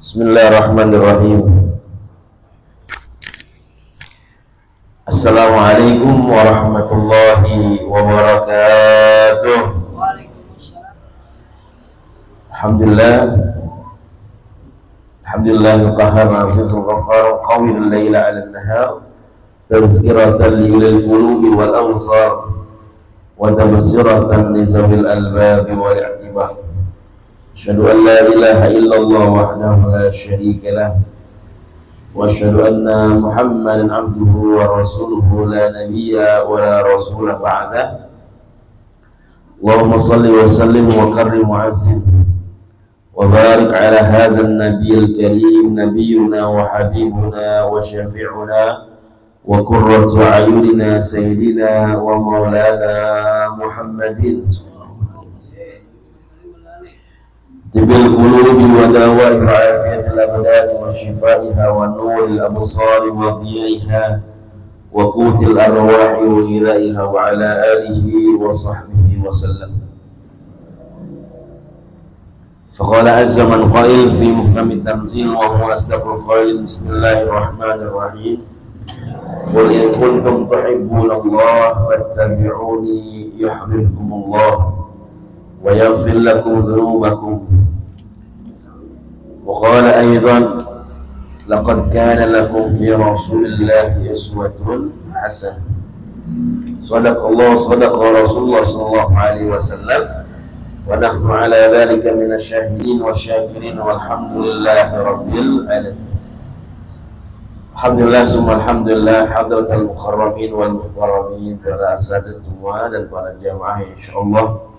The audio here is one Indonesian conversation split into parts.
Bismillahirrahmanirrahim. Assalamualaikum warahmatullahi wabarakatuh. Waalaikumsalam. Alhamdulillahil qahhar azizul ghaffar qawiyul laila 'alan nahar tazkiratan lil qulubi wal absar wa tabsiratan li zawil albab wal i'tibar. Asyhadu an la ilaha illallah wahdahu la syarika lah wa asyhadu anna Muhammadan abduhu wa rasuluhu la nabiyya wa la rasula ba'dah. Allahumma salli wa sallim wa karrim wa azzim wa barik ala hadzal nabiyil karim nabiyyuna wa habibuna wa syafi'una wa qurratu a'yunina sayyidina wa maulana Muhammadin tibil qulubi wa dawa'i afiyatil abdan wa shifaiha wa nuril absari wa dhiyaiha wa qutil arwahi wa ghidaiha wa ala alihi wa sahbihi wa sallam. Faqala azza man qail fi muhkamit tanzil wa huwa asdaqul qail. Bismillahirrahmanirrahim. Qul in kuntum tuhibbuna fattabi'uni yuhibbukumullah wa yaghfir lakum dhunubakum. Wa qala aidan laqad kana lakum fi rasulillahi uswatun hasanah. Sadaqallahu sadaqa Rasulullah sallallahu alaihi wasallam wa nahnu ala dhalika minasyahidin wasyakirin walhamdulillahi rabbil alamin. Alhamdulillah summa alhamdulillah hadratal mukarramin wal mukarramin, para asatidz semua dan para jamaah insyaallah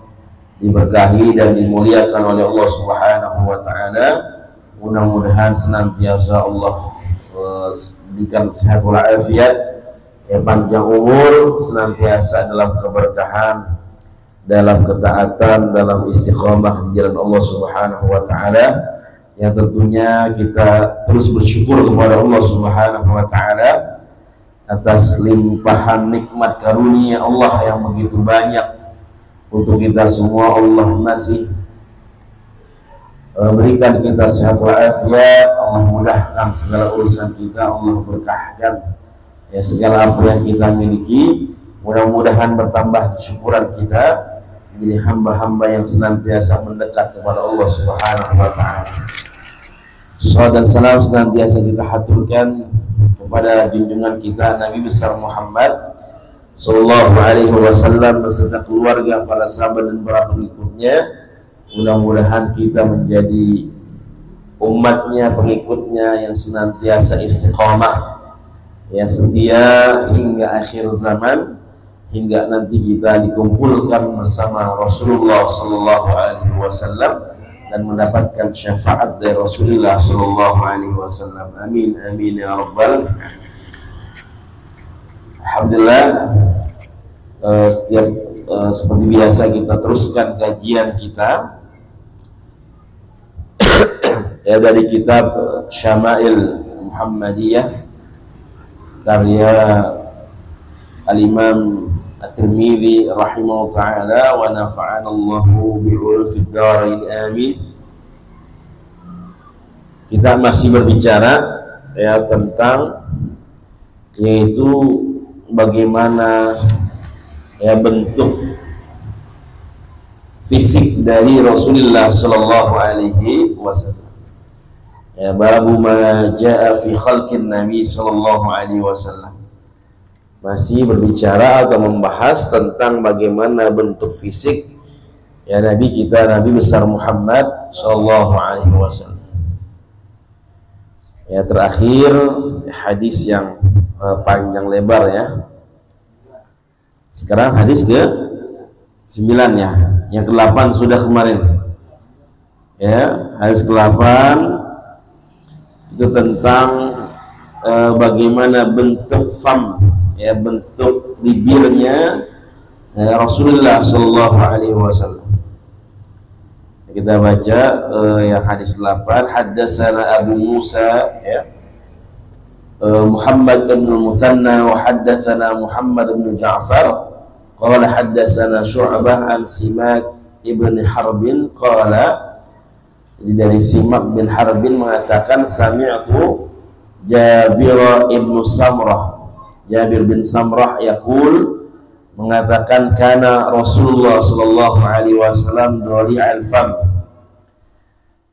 diberkahi dan dimuliakan oleh Allah Subhanahu wa taala. Mudah-mudahan senantiasa Allah berikan sehat walafiat, panjang umur, senantiasa dalam keberkahan, dalam ketaatan, dalam istiqamah di jalan Allah Subhanahu wa taala. Yang tentunya kita terus bersyukur kepada Allah Subhanahu wa taala atas limpahan nikmat karunia Allah yang begitu banyak untuk kita semua. Allah masih berikan kita sehat walafiat, Allah mudahkan segala urusan kita, Allah berkahkan ya segala apa yang kita miliki. Mudah-mudahan bertambah kesyukuran kita menjadi hamba-hamba yang senantiasa mendekat kepada Allah Subhanahu wa taala. Salawat dan salam senantiasa kita haturkan kepada junjungan kita Nabi besar Muhammad sallallahu alaihi wasallam beserta keluarga, para sahabat dan para pengikutnya. Mudah-mudahan kita menjadi umatnya, pengikutnya yang senantiasa istiqamah, yang setia hingga akhir zaman, hingga nanti kita dikumpulkan bersama Rasulullah sallallahu alaihi wasallam dan mendapatkan syafaat dari Rasulullah sallallahu alaihi wasallam. Amin amin ya rabbal. Alhamdulillah, seperti biasa kita teruskan kajian kita ya dari kitab Syama'il Muhammadiyah karya Al-Imam At-Tirmidzi rahimahullah ta'ala wa nafa'ana Allahu bi'ulum fid dharain amin. Kita masih berbicara ya tentang yaitu bagaimana ya bentuk fisik dari Rasulullah sallallahu alaihi wasallam. Ya, babu ma jaa fi khalqin Nabi sallallahu alaihi wasallam. Masih berbicara atau membahas tentang bagaimana bentuk fisik ya Nabi kita, Nabi besar Muhammad sallallahu alaihi wasallam. Ya, terakhir hadis yang panjang lebar ya. Sekarang hadis ke 9 ya. Yang ke-8 sudah kemarin. Ya, hadis ke-8 itu tentang bagaimana bentuk fam ya, bentuk bibirnya Rasulullah sallallahu alaihi wasallam. Kita baca yang hadis 8. Haddatsana Abu Musa ya, Muhammad bin Muthanna wa haddatsana Muhammad bin Ja'far qala haddatsana Syu'bah an Simak ibn Harbin qala Jadi dari Simak bin Harbin mengatakan sami'tu Jabir ibnu Samrah, Jabir bin Samrah yaqul, mengatakan kana Rasulullah sallallahu alaihi wasallam dari'al fam,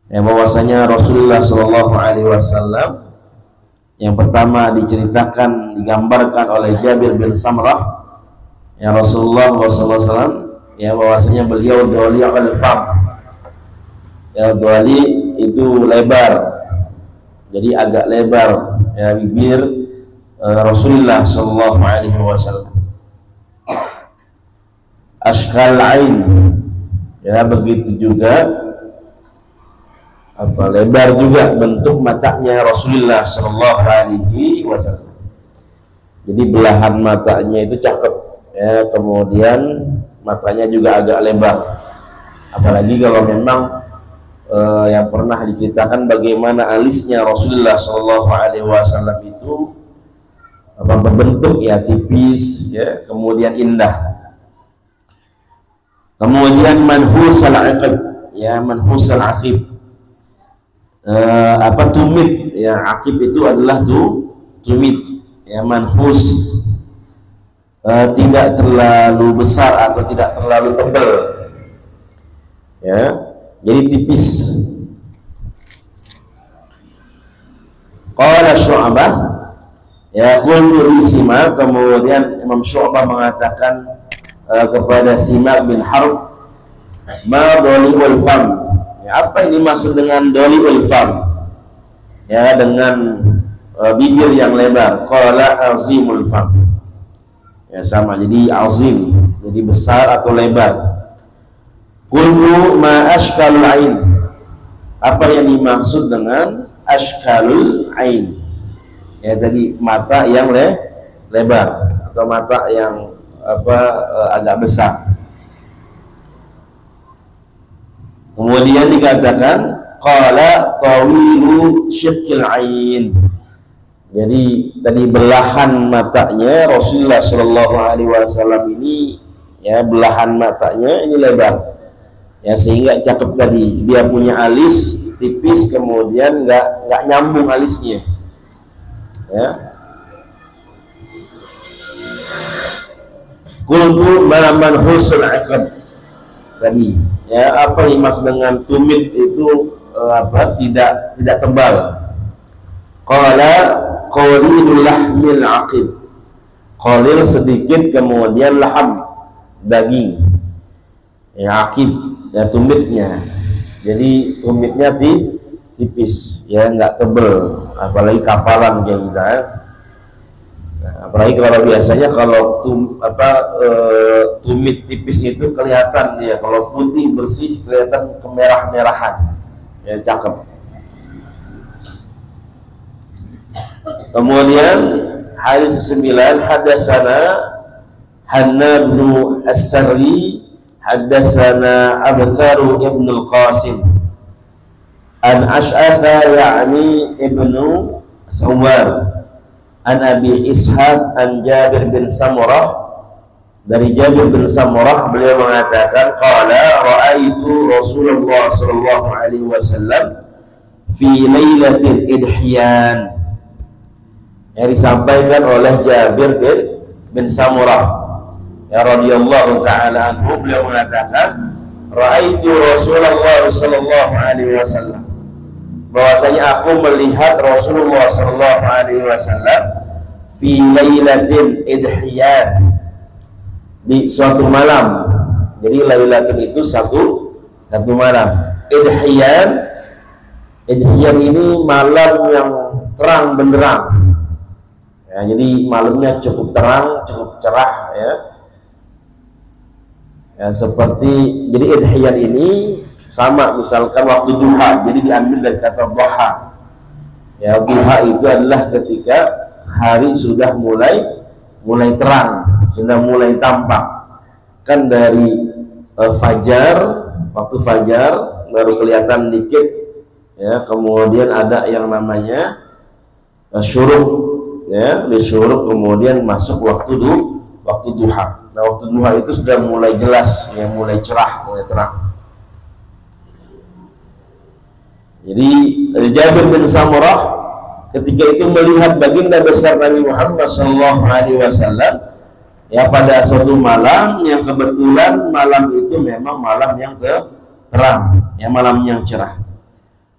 ya, bahwasanya Rasulullah sallallahu alaihi wasallam yang pertama diceritakan, digambarkan oleh Jabir bin Samrah, ya, Rasulullah sallallahu alaihi wasallam, ya, bahwasanya beliau dari'al fam, ya, dwali itu lebar, jadi agak lebar, ya, bibir Rasulullah sallallahu alaihi wasallam. Ashkal ain, ya, begitu juga lebar juga bentuk matanya Rasulullah sallallahu alaihi wasallam. Jadi belahan matanya itu cakep, ya, kemudian matanya juga agak lebar. Apalagi kalau memang yang pernah diceritakan bagaimana alisnya Rasulullah Shallallahu Alaihi Wasallam itu berbentuk, ya, tipis, ya, kemudian indah. Kemudian manhusal aqib, ya, manhusal aqib, tumit, ya, aqib itu adalah tumit, ya, manhus, tidak terlalu besar atau tidak terlalu tebal, ya, jadi tipis. Qala Syu'bah, ya, qultu Simak, kemudian Imam Syu'bah mengatakan kepada Simak bin Harb, ma doli'ul fam, ya, apa ini maksud dengan doli'ul fam, ya, dengan bibir yang lebar. Qala azimul fam, ya, sama, jadi azim, jadi besar atau lebar. Qultu ma ashkalul ain, apa yang dimaksud dengan ashkalul ain, ya, tadi mata yang lebar atau mata yang agak besar. Kemudian dikatakan qala tawilu syiqqil ain, jadi tadi belahan matanya Rasulullah Shallallahu Alaihi Wasallam ini, ya, belahan matanya ini lebar, ya, sehingga cakep tadi. Dia punya alis tipis, kemudian nggak nyambung alisnya, ya. Qultu ma manhusul aqab, tadi, ya, apa yang dimaksud dengan tumit itu tidak tebal. Qala qalilul lahmil aqib, qalil sedikit, kemudian laham daging, ya, aqib, ya, tumitnya, jadi tumitnya tipis, ya, nggak tebel, apalagi kapalan kayak kita, ya. Nah, apalagi kalau biasanya kalau tumit tipis itu kelihatan dia, kalau putih bersih kelihatan kemerah-merahan, ya, cakep. Kemudian hadis ke-9, hadatsana Hanna bin As-Sarri hadatsana Abtharu ibn al-Qasim an Ash'atha, ya'ni ibnu Sawar, an Abi Ishaq an Jabir bin Samurah, dari Jabir bin Samurah beliau mengatakan qala ra'aitu Rasulullah sallallahu alaihi wasallam fi lailatil idhiyan, yang disampaikan oleh Jabir bin Samurah, ya, radhiyallahu taala anhu. Beliau mengatakan ra'aitu Rasulullah sallallahu alaihi wasallam, bahwasanya aku melihat Rasulullah sallallahu alaihi wasallam fi lailatin idhiyan, di suatu malam. Jadi lailatul itu satu malam. Idhiyan ini malam yang terang benderang, ya, jadi malamnya cukup terang, cukup cerah, ya, ya, seperti, jadi idhiyan ini sama misalkan waktu duha, jadi diambil dari kata duha, ya. Duha itu adalah ketika hari sudah mulai terang, sudah mulai tampak, kan dari fajar, waktu fajar baru kelihatan dikit, ya, kemudian ada yang namanya syuruk, ya, di syuruk, kemudian masuk waktu duha. Nah, waktu duha itu sudah mulai jelas, ya, mulai cerah, mulai terang. Jadi Jabir bin Samurah ketika itu melihat baginda besar Nabi Muhammad SAW ya pada suatu malam yang kebetulan malam itu memang malam yang terang, ya malam yang cerah.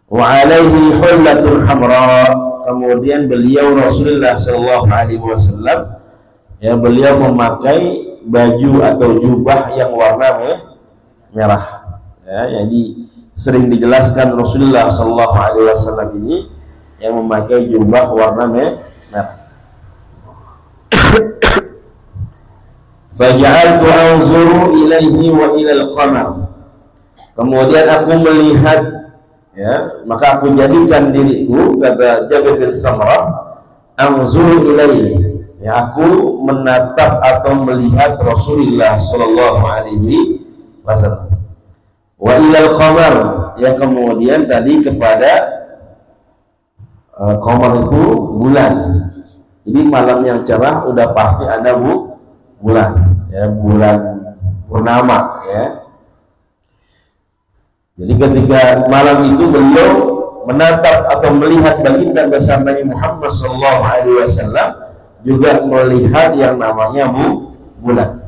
Wa alaihi hullatun hamra, kemudian beliau Rasulullah SAW ya beliau memakai baju atau jubah yang warna merah. Ya, jadi sering dijelaskan Rasulullah SAW ini yang memakai jubah warna merah. Faja'altu anzuru ilaihi wa ilal qamar. Kemudian aku melihat, ya, maka aku jadikan diriku, kata Jabir bin Samurah, anzuru ilaihi, ya, aku menatap atau melihat Rasulullah sallallahu alaihi wasallam. Wa ilal qamar, yang kemudian tadi kepada qamar itu bulan. Jadi malam yang cerah udah pasti ada bulan, ya, bulan purnama, ya. Jadi ketika malam itu beliau menatap atau melihat baginda besar Nabi Muhammad SAW juga melihat yang namanya bulan.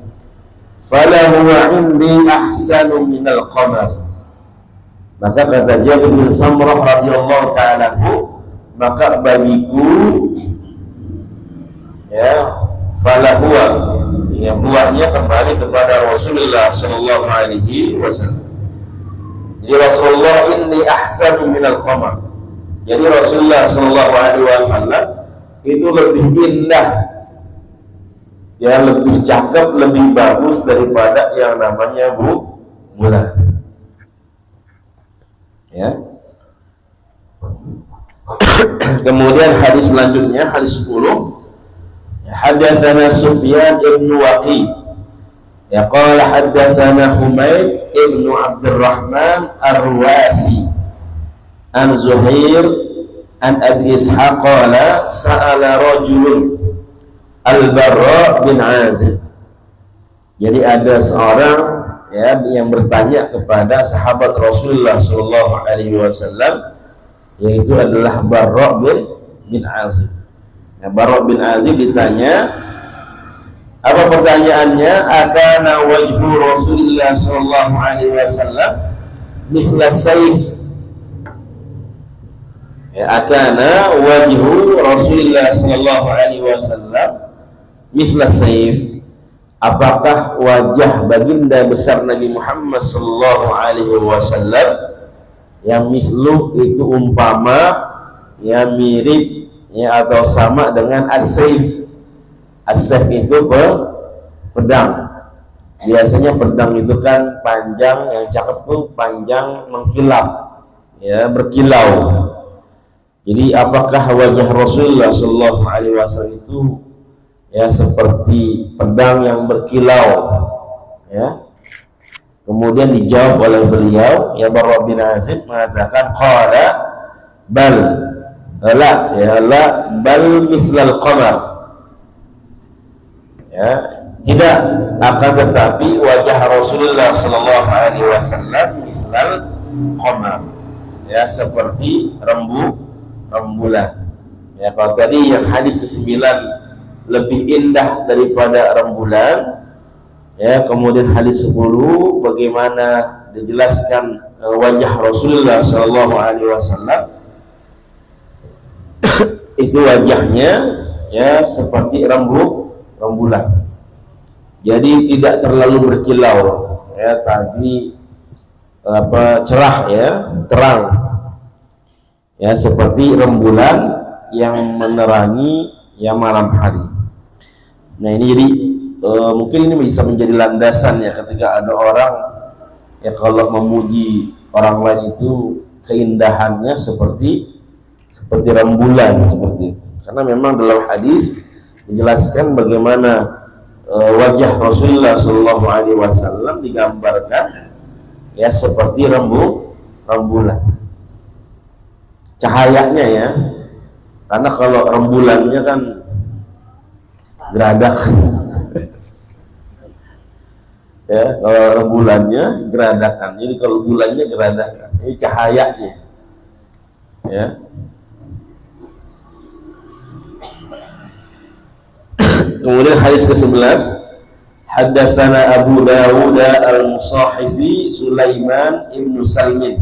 Falahu indi ahsanu minal qamar. Maka kata Jabir bin Samurah radhiyallahu ta'ala, maka bagiku, ya, falahuwa, yang buahnya kembali kepada Rasulullah sallallahu alaihi wasallam. Jadi Rasulullah inni ahsanu minal qamar. Jadi Rasulullah sallallahu alaihi wasallam itu lebih indah, ya, lebih cakep, lebih bagus daripada yang namanya bulan. Ya. Kemudian hadis selanjutnya, hadis 10. Hadatsana Sufyan ibn Waqi, ya, qala hadatsana Humayd ibn Abdurrahman Ar-Ruwasi an Zuhair an Abi Ishaq qala sa'ala rajulun Al-Barra bin Azib. Jadi ada seorang, ya, yang bertanya kepada sahabat Rasulullah sallallahu alaihi wasallam, yaitu adalah Barra bin Azib. Ya, Barra bin Azib ditanya, apa pertanyaannya? Akana wajhu Rasulullah sallallahu alaihi wasallam misla saif. Ya, akana wajhu Rasulullah sallallahu alaihi wasallam misla saif. Apakah wajah baginda besar Nabi Muhammad sallallahu alaihi wasallam yang mislu itu umpama, ya, mirip, ya, atau sama dengan as-saif. As-saif itu pedang. Biasanya pedang itu kan panjang, yang cakep tuh panjang mengkilap, ya, berkilau. Jadi apakah wajah Rasulullah sallallahu alaihi wasallam itu, ya, seperti pedang yang berkilau, ya? Kemudian dijawab oleh beliau, ya, Barra bin Azib mengatakan qala bal la, ya, la bal mithlal qamar, ya, tidak, akan tetapi wajah Rasulullah sallallahu alaihi wasallam mislal qamar, ya, seperti rembulan. Ya, kalau tadi yang hadis ke-9 lebih indah daripada rembulan, ya, kemudian hadis 10 bagaimana dijelaskan wajah Rasulullah sallallahu alaihi wasallam itu wajahnya, ya, seperti rembulan. Jadi tidak terlalu berkilau, ya, tapi cerah, ya, terang, ya, seperti rembulan yang menerangi, ya, malam hari. Nah, ini jadi mungkin ini bisa menjadi landasan, ya, ketika ada orang, ya, kalau memuji orang lain itu keindahannya seperti rembulan, seperti itu. Karena memang dalam hadis dijelaskan bagaimana wajah Rasulullah Shallallahu Alaihi Wasallam digambarkan, ya, seperti rembulan. Cahayanya, ya, karena kalau rembulannya kan geradak. Ya, kalau rembulannya geradakan, jadi kalau bulannya geradakan. Ini cahayanya. Ya. Kemudian hadis ke-11, haddatsana Abu Dawud al-Musahifi Sulaiman ibnu Salmin,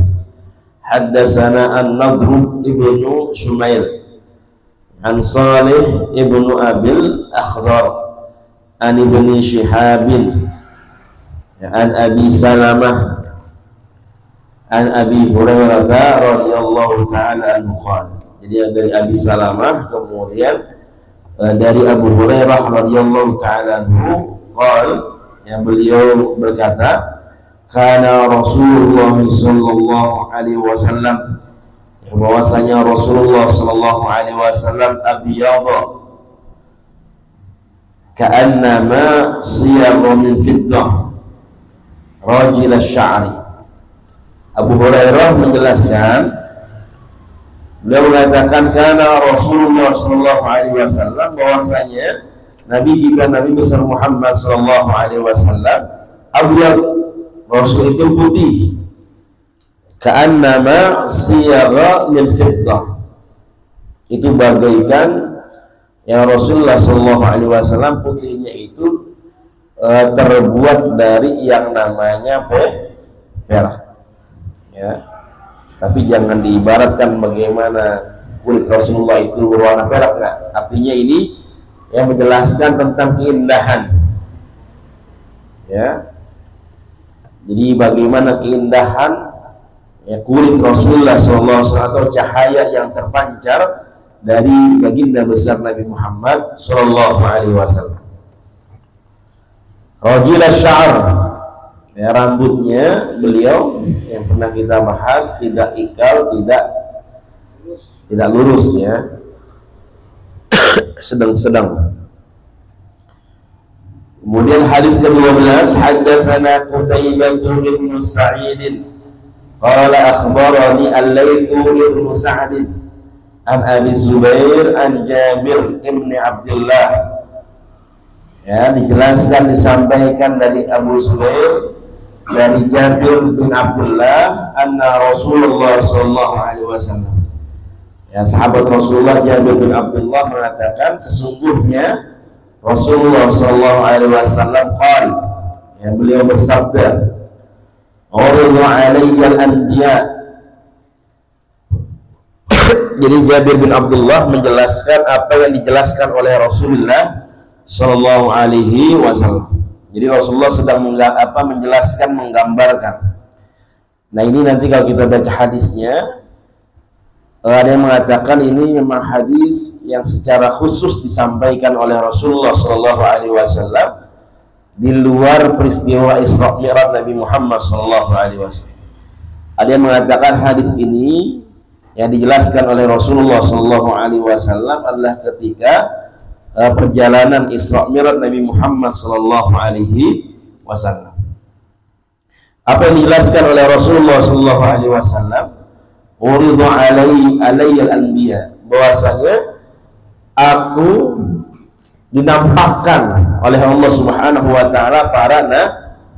haddatsana An-Nadr ibnu Shumail an Salih ibnu Abil Akhdar an ibni Shihabin an Abi Salamah an Abi Hurairah radhiyallahu ta'ala anhu qala. Jadi dari Abi Salamah, kemudian dari Abu Hurairah radhiyallahu ta'ala anhu qala, yang beliau berkata, kana Rasulullah sallallahu alaihi wasallam, bahwasanya Rasulullah sallallahu alaihi wasallam abyadha ka'annama siyagha min fiddah rajil asy-sya'ri. Abu Hurairah menjelaskan, beliau mengatakan karena Rasulullah sallallahu alaihi wasallam, bahwasanya Nabi kita Nabi besar Muhammad sallallahu alaihi wasallam abyad, Rasul itu putih, ka'annama siyagha min fiddah, itu bagaikan yang Rasulullah sallallahu alaihi wasallam putihnya itu terbuat dari yang namanya perak. Ya, tapi jangan diibaratkan bagaimana kulit Rasulullah itu berwarna perak, enggak. Artinya ini yang menjelaskan tentang keindahan. Ya, jadi bagaimana keindahan ya kulit Rasulullah SAW atau cahaya yang terpancar dari baginda besar Nabi Muhammad SAW. Rajil asy-sya'ar, ya, rambutnya beliau yang pernah kita bahas tidak ikal, tidak lurus, ya, sedang-sedang. Kemudian hadis ke-12, haddatsana Qutaibah bin Sa'id qala akhbarani Al-Laits bin Sa'd an Abi Zubair an Jabir bin Abdullah. Ya, dijelaskan, disampaikan dari Abu Zubair dari Jabir bin Abdullah anna Rasulullah sallallahu alaihi wasallam, ya, sahabat Rasulullah Jabir bin Abdullah mengatakan sesungguhnya Rasulullah sallallahu alaihi wasallam qala, ya, beliau bersabda, uridu alayyal anbiya. Jadi Jabir bin Abdullah menjelaskan apa yang dijelaskan oleh Rasulullah sallallahu alaihi wasallam. Jadi Rasulullah sedang menjelaskan, menggambarkan. Nah, ini nanti kalau kita baca hadisnya, ada yang mengatakan ini memang hadis yang secara khusus disampaikan oleh Rasulullah Shallallahu Alaihi Wasallam di luar peristiwa Isra Mi'raj Nabi Muhammad Shallallahu Alaihi Wasallam. Ada yang mengatakan hadis ini yang dijelaskan oleh Rasulullah Shallallahu Alaihi Wasallam adalah ketika perjalanan Isra Mi'raj Nabi Muhammad sallallahu alaihi wasallam. Apa yang dijelaskan oleh Rasulullah sallallahu alaihi wasallam, uridu alayyal anbiya, bahwasanya aku dinampakkan oleh Allah Subhanahu wa taala para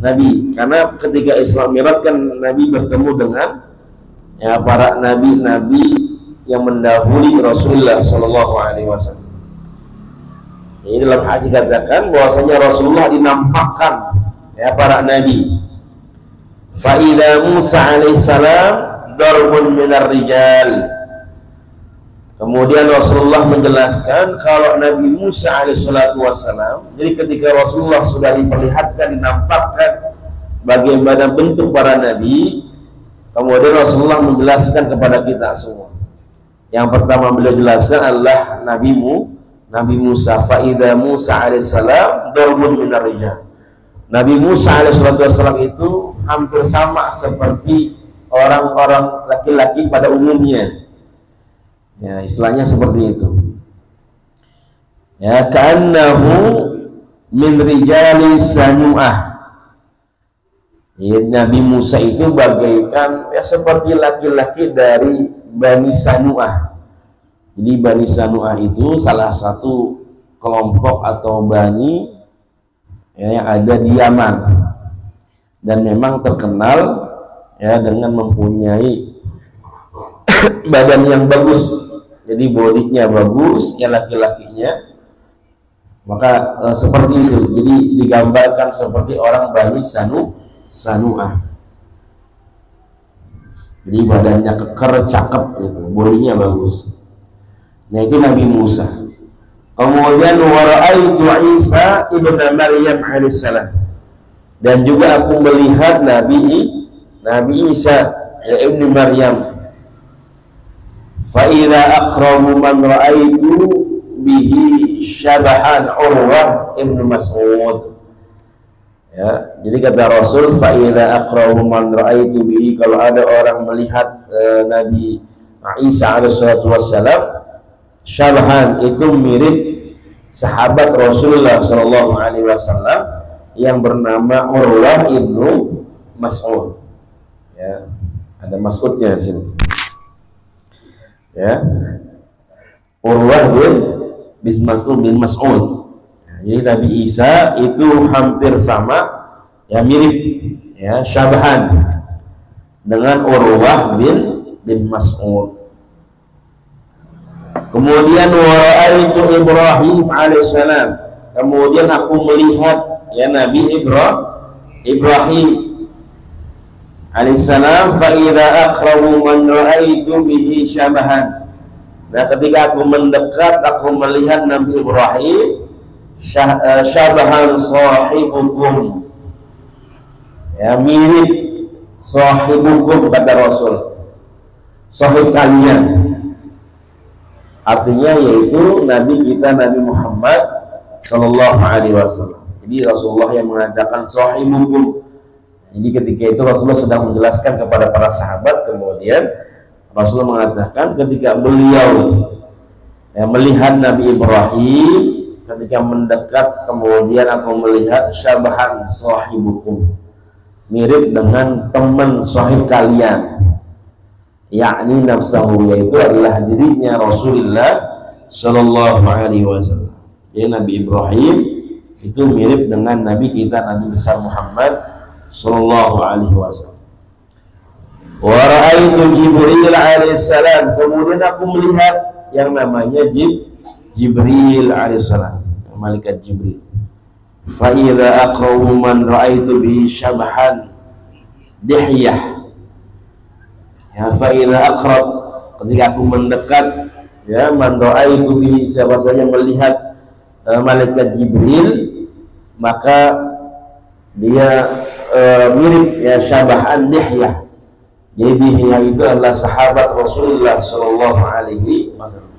nabi. Karena ketika Isra Mi'raj kan Nabi bertemu dengan, ya, para nabi-nabi yang mendahului Rasulullah sallallahu alaihi wasallam. Ini dalam hadis dikatakan bahwasanya Rasulullah dinampakkan, ya, para nabi. Fa idza Musa alaihissalam darbun minar rijal. Kemudian Rasulullah menjelaskan kalau Nabi Musa alaihissalatu wassalam, jadi ketika Rasulullah sudah diperlihatkan, dinampakkan bagaimana bentuk para nabi, kemudian Rasulullah menjelaskan kepada kita semua. Yang pertama beliau jelaskan adalah Nabi Musa, fa'idha Musa alaihissalam darbun minar rijal. Nabi Musa alaihissalam itu hampir sama seperti orang-orang laki-laki pada umumnya, ya, istilahnya seperti itu, ya, ka'annahu min rijali sanu'ah. Ya, Nabi Musa itu bagaikan, ya, seperti laki-laki dari Bani Sanu'ah. Jadi Bani Sanu'ah itu salah satu kelompok atau bani, ya, yang ada di Yaman dan memang terkenal, ya, dengan mempunyai badan yang bagus, jadi bodinya bagus ya laki-lakinya, maka seperti itu. Jadi digambarkan seperti orang Bani Sanu'ah. Jadi badannya keker, cakep gitu, bodinya bagus. Nah itu Nabi Musa. Kemudian wara'aitu Isa ibnu Maryam alaihissalam, dan juga aku melihat Nabi Isa ya ibnu Maryam. Fa idza aqrabu man ra'aitu bihi syabahan Urwah ibnu Mas'ud. Ya, jadi kata Rasul, fa idza aqrabu man ra'aitu bihi, kalau ada orang melihat Nabi Isa alaihi wassalam, syabahan itu mirip sahabat Rasulullah sallallahu alaihi wasallam yang bernama Urwah ibnu Mas'ud. Ya, ada Mas'udnya di sini. Ya, Urwah bin Mas'ud. Jadi Nabi Isa itu hampir sama, ya mirip, ya syabahan dengan Urwah bin Mas'ud. Kemudian wara'aitu Ibrahim alaihissalam, kemudian aku melihat ya Nabi Ibrahim alaihissalam. Fa idza aqrabu man ra'aitu bihi syabahan. Nah ketika aku mendekat, aku melihat Nabi Ibrahim syabahan sahibukum, ya mirip sahibukum kata Rasul, sahib kalian, artinya yaitu Nabi kita Nabi Muhammad sallallahu alaihi wasallam. Jadi Rasulullah yang mengatakan sahibukum. Jadi ketika itu Rasulullah sedang menjelaskan kepada para sahabat, kemudian Rasulullah mengatakan ketika beliau melihat Nabi Ibrahim, ketika mendekat, kemudian aku melihat syabahan sahibukum, mirip dengan teman sahib kalian, yakni nafsahu, yaitu adalah dirinya Rasulullah sallallahu alaihi wasallam. Jadi Nabi Ibrahim itu mirip dengan Nabi kita Nabi besar Muhammad sallallahu alaihi wasallam. Wa ra'aitu Jibril alaihissalam, kemudian aku melihat yang namanya Jibril alaihissalam, malaikat Jibril. Fa idza aqrabu man ra'aitu bi syabahan Dihyah. Ya, fa idza aqrab, ketika aku mendekat, ya man ra'aitu bi, siapa saja melihat malaikat Jibril, maka dia mirip ya syabahan Dihyah. Jadi Dihyah itu adalah sahabat Rasulullah sallallahu alaihi wasallam.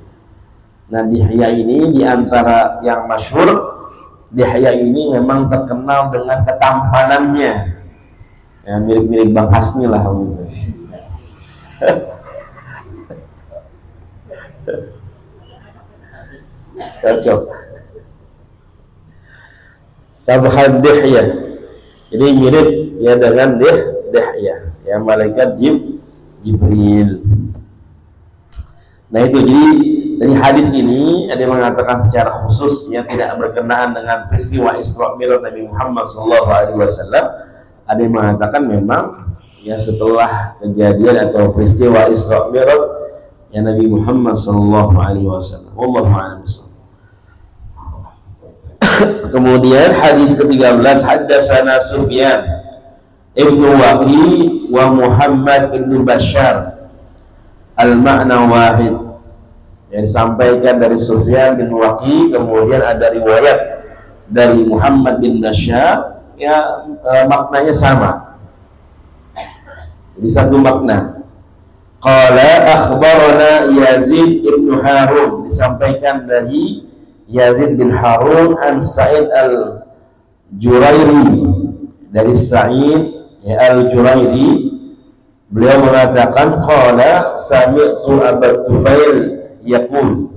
Nah Dihyah ini diantara yang masyhur, Dihyah ini memang terkenal dengan ketampanannya, ya mirip-mirip Bang Hasni lah gitu. Cocok. Sahabat Dihyah, jadi mirip ya dengan Dihyah, ya malaikat Jibril. Nah itu jadi dari hadis ini ada yang mengatakan secara khusus yang tidak berkenaan dengan peristiwa Isra Mi'raj Nabi Muhammad SAW. Ada yang mengatakan memang ya setelah kejadian atau peristiwa Isra Mi'raj ya Nabi Muhammad SAW. Wallahu a'lam bishawab. Kemudian hadis ke-13, haddatsana Sufyan ibnu Waqi wa Muhammad ibnu Bashar al-ma'na wahid, yang disampaikan dari Sufyan bin Waqi, kemudian ada riwayat dari Muhammad bin Bashar, ya maknanya sama, jadi satu makna. Qala akhbarana Yazid ibnu Harun, disampaikan dari Yazid bin Harun an Sa'id al-Jurairi, dari Sa'id ya al-Jurairi, beliau mengatakan qala sami'tu Abu Tufail yaqul.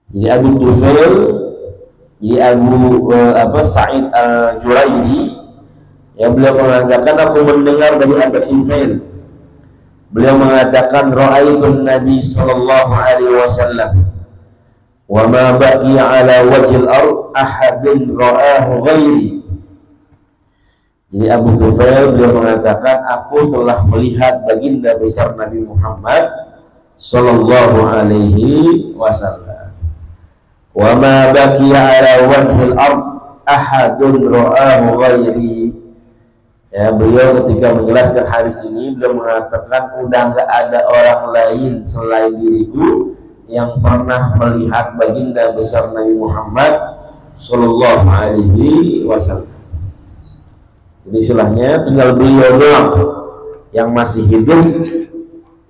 Jadi Abu Tufail, jadi Sa'id al-Jurairi, ya beliau mengatakan aku mendengar dari Abu Tufail, beliau mengatakan ra'aitun Nabi sallallahu alaihi wasallam wa ma baqiya ala wajhil ard ahadun ra'ahu ghairi. Jadi Abu Tufail beliau mengatakan, aku telah melihat baginda besar Nabi Muhammad sallallahu alaihi wasallam. Wa ma baqiya ala wajhil ard ahadun ra'ahu ghairi. Ya, beliau ketika menjelaskan hadis ini beliau mengatakan udah nggak ada orang lain selain diriku yang pernah melihat baginda besar Nabi Muhammad sallallahu alaihi wasallam. Jadi istilahnya tinggal beliau doang yang masih hidup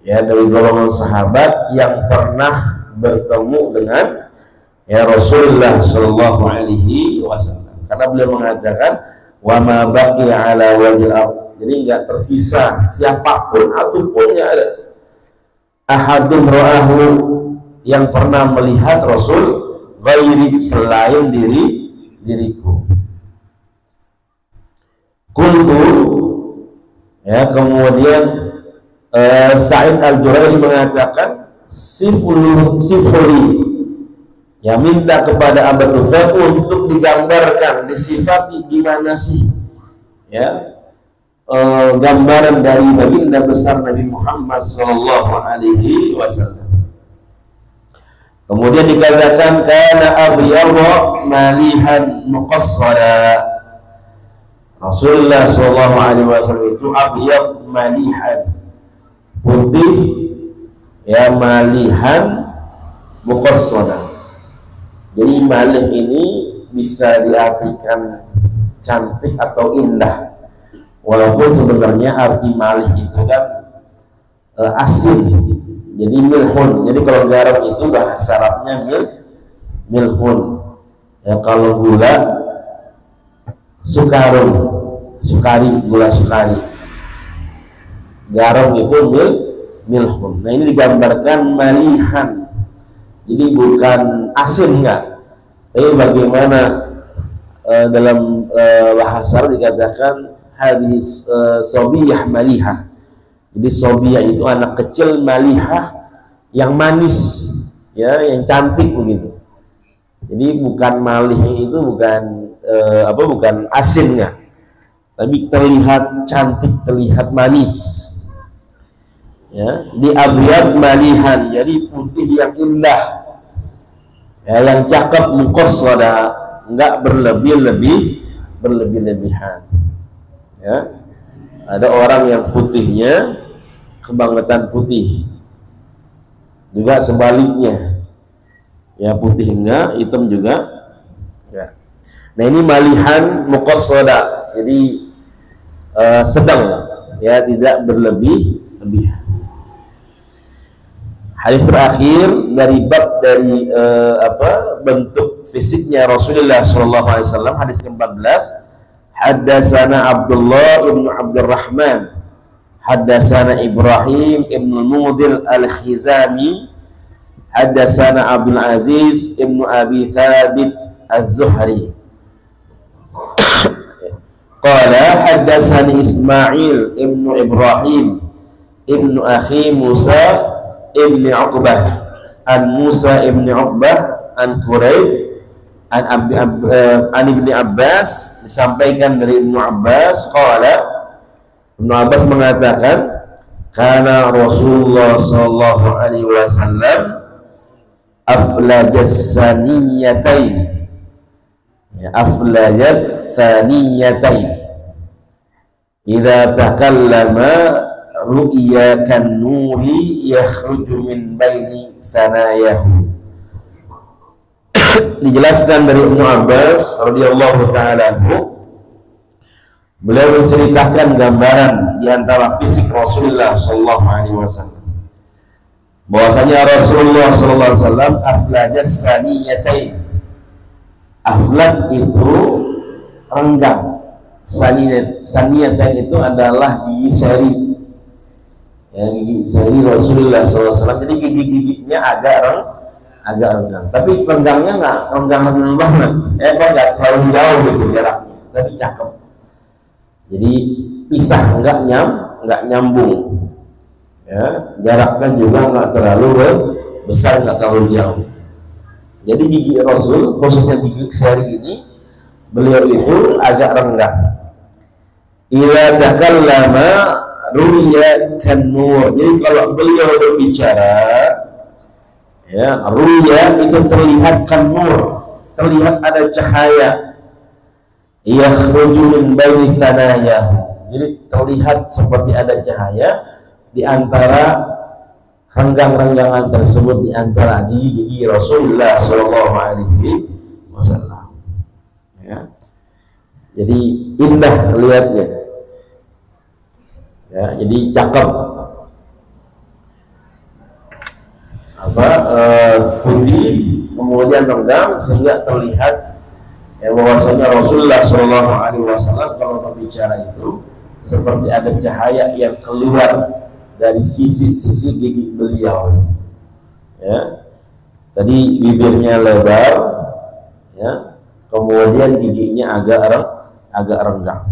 ya dari golongan sahabat yang pernah bertemu dengan ya Rasulullah sallallahu alaihi wasallam. Karena beliau mengatakan wa ma baqiya ala wajhil ardh. Jadi enggak tersisa siapapun ataupun yang ada ahadun ra'ahu yang pernah melihat Rasul ghairi selain diriku. Kuntu ya, kemudian Sa'id Al-Jurairi mengatakan sifuli ya, minta kepada Abu Tufail untuk digambarkan, disifati gimana sih ya gambaran dari baginda besar Nabi Muhammad sallallahu alaihi wasallam. Kemudian dikatakan kana abyadha malihan muqassara. Rasulullah sallallahu alaihi wasallam itu abyad malihan, putih ya, malihan muqassara. Jadi malih ini bisa diartikan cantik atau indah, walaupun sebenarnya arti malih itu kan asin. Jadi milhun. Jadi kalau garam itu bahasa Arabnya milhun. Ya, kalau gula sukari, gula sukari. Garam itu milhun. Nah, ini digambarkan malihan. Jadi bukan asin, enggak. Tapi bagaimana dalam bahasa Arab dikatakan hadis sobiyah malihah. Jadi sobiyah itu anak kecil, malihah yang manis, ya, yang cantik begitu. Jadi bukan malih itu bukan bukan asinnya, tapi terlihat cantik, terlihat manis. Ya, di abyad malihan, jadi putih yang indah, ya, yang cakep, muqassada, enggak berlebihan. Ya, ada orang yang putihnya kebangetan putih, juga sebaliknya, ya, putih enggak, hitam juga. Ya. Nah, ini malihan muqassada, jadi sedang, ya, tidak berlebihan. Hadis terakhir dari bab dari bentuk fisiknya Rasulullah SAW, hadis ke-14. Haddatsana Abdullah ibnu Abdurrahman, haddatsana Ibrahim ibnu Mudhir al-Khizami, haddatsana Abdul Aziz ibnu Abi Thabit az-Zuhri. Qala haddatsani Ismail ibnu Ibrahim ibnu akhi Musa ibni Uqbah an Musa ibni Uqbah an Quraib an Ibni Abbas, disampaikan dari Ibnu Abbas. Qala, Ibnu Abbas mengatakan, kana Rasulullah sallallahu alaihi wasallam aflajas saniyatain, ya, aflajas saniyatain, idza takallama ru'ya kan nuri yakhruju min baini thanayahu. Dijelaskan dari Ibnu Abbas radhiyallahu taala anhu, beliau menceritakan gambaran di antara fisik Rasulullah sallallahu alaihi wasallam, bahwasanya Rasulullah sallallahu alaihi wasallam aflajas saniyatain. Aflaj itu renggang, saniyatain itu adalah gigi seri, ya, gigi seri Rasulullah sallallahu alaihi wasallam. Jadi gigi-giginya agak renggang, tapi renggangnya nggak renggang banget, nggak terlalu jauh gitu jaraknya, tapi cakep. Jadi pisah, nggak nyambung, ya, jaraknya juga nggak terlalu besar, nggak terlalu jauh. Jadi gigi Rasul, khususnya gigi seri ini, beliau itu agak renggang. Ila takallama ruya kan nur. Jadi kalau beliau berbicara, ya, ruya itu terlihat kan nur, terlihat ada cahaya. Yakhruju min baini thanayahu. Jadi terlihat seperti ada cahaya di antara renggang-renggangan tersebut, di antara gigi-gigi Rasulullah Shallallahu Alaihi Wasallam. Ya. Jadi indah lihatnya, ya, jadi cakep, putih, kemudian renggang sehingga terlihat ya bahwasanya Rasulullah Shallallahu Alaihi Wasallam kalau berbicara itu seperti ada cahaya yang keluar dari sisi-sisi gigi beliau. Ya, tadi bibirnya lebar, ya, kemudian giginya agak renggang.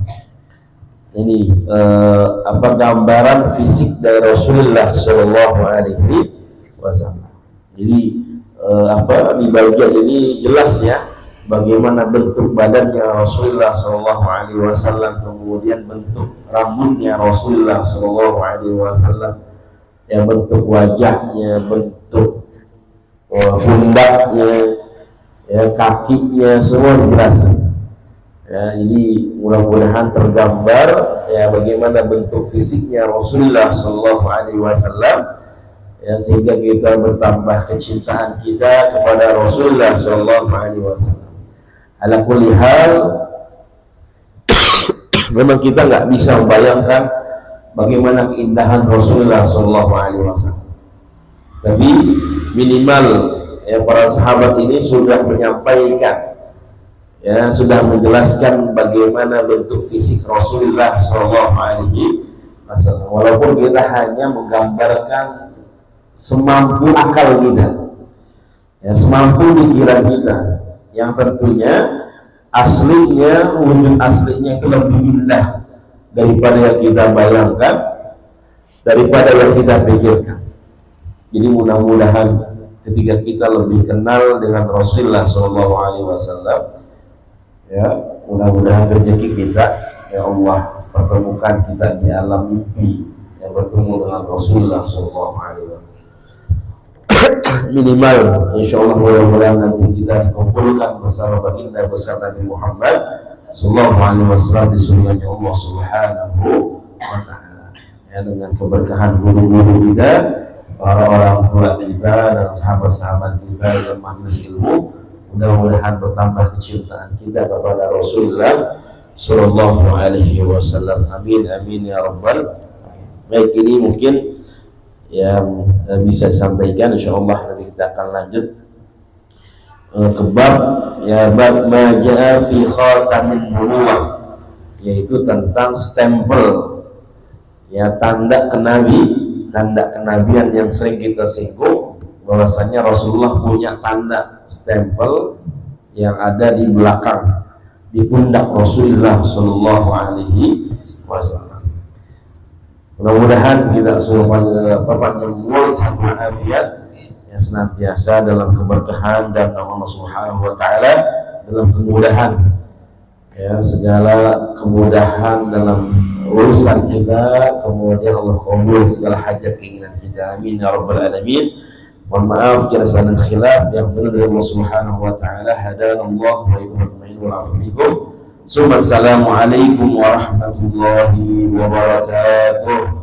Ini gambaran fisik dari Rasulullah Shallallahu Alaihi Wasallam. Jadi di bagian ini jelas ya bagaimana bentuk badannya Rasulullah Shallallahu Alaihi Wasallam, kemudian bentuk rambutnya Rasulullah Shallallahu Alaihi Wasallam, ya, bentuk wajahnya, bentuk pundaknya, ya, kakinya, semua dijelaskan. Ya, jadi mudah-mudahan tergambar ya bagaimana bentuk fisiknya Rasulullah Shallallahu Alaihi Wasallam, ya, sehingga kita bertambah kecintaan kita kepada Rasulullah Shallallahu Alaihi Wasallam. Ala kulli hal, memang kita nggak bisa membayangkan bagaimana keindahan Rasulullah Shallallahu Alaihi Wasallam. Tapi minimal ya para sahabat ini sudah menyampaikan, ya, sudah menjelaskan bagaimana bentuk fisik Rasulullah Shallallahu Alaihi Wasallam. Walaupun kita hanya menggambarkan semampu akal kita, ya, semampu pikiran kita, yang tentunya aslinya, wujud aslinya itu lebih indah daripada yang kita bayangkan, daripada yang kita pikirkan. Jadi mudah-mudahan ketika kita lebih kenal dengan Rasulullah Shallallahu Alaihi Wasallam, ya, mudah-mudahan rezeki kita, ya Allah, pertemukan kita di alam mimpi yang bertemu dengan Rasulullah Shallallahu Alaihi Wasallam. Minimal insyaallah mudah-mudahan nanti kita dikumpulkan bersama baginda besar Nabi Muhammad sallallahu alaihi wasallam di surganya Allah Subhanahu wa taala, ya, dengan keberkahan guru-guru kita, para orang tua kita dan sahabat-sahabat kita dalam majelis ilmu. Mudah-mudahan bertambah kecintaan kita kepada Rasulullah sallallahu alaihi wasallam. Amin amin ya rabbal alamin. Baik, ini mungkin yang bisa sampaikan. Insyaallah nanti kita akan lanjut ke bab, ya, bab ma jaa fi khatamin nubuwah, yaitu tentang stempel, ya, tanda kenabian yang sering kita singgung, bahwasanya Rasulullah punya tanda stempel yang ada di belakang, di pundak Rasulullah Shallallahu Alaihi Wasallam. Mudah-mudahan kita semuanya panjang umur, sehat walafiat, yang senantiasa dalam keberkahan dan Allah Subhanahu wa taala, dalam kemudahan, ya, segala kemudahan dalam urusan kita, kemudian Allah kabul segala hajat keinginan kita. Amin ya rabbal alamin. Mohon maaf jika ada khilaf, yang benar dari Allah Subhanahu wa taala. Hadanallahu wa iyyakum wal afu minkum. Assalamualaikum warahmatullahi wabarakatuh.